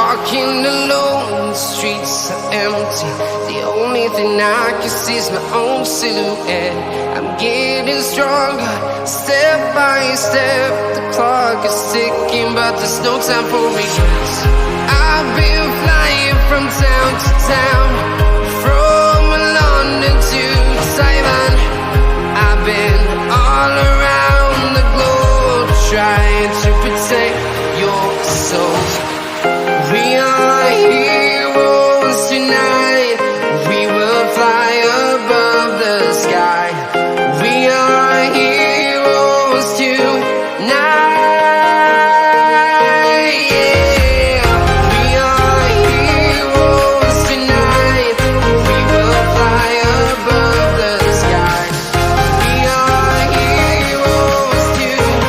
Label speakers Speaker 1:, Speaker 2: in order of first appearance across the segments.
Speaker 1: walking alone, the streets are empty. The only thing I can see is my own silhouette. I'm getting stronger, step by step. The clock is ticking, but there's no time for regrets. I've been flying from town to town, from London to Taiwan. I've been all around the globe, trying to protect your soul. We are heroes tonight. We will fly above the sky. We are heroes tonight. Yeah. We are heroes tonight. We will fly above the sky. We are heroes tonight.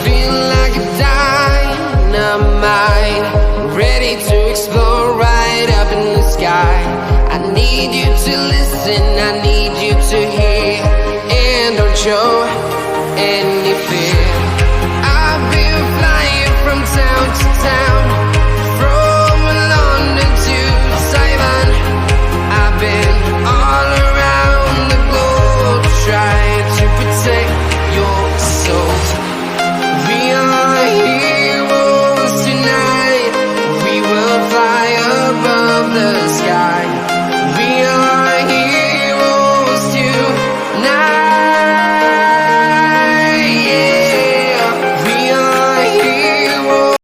Speaker 1: Feel like a dynamite, ready to explode right up in the sky. I need you to listen, I need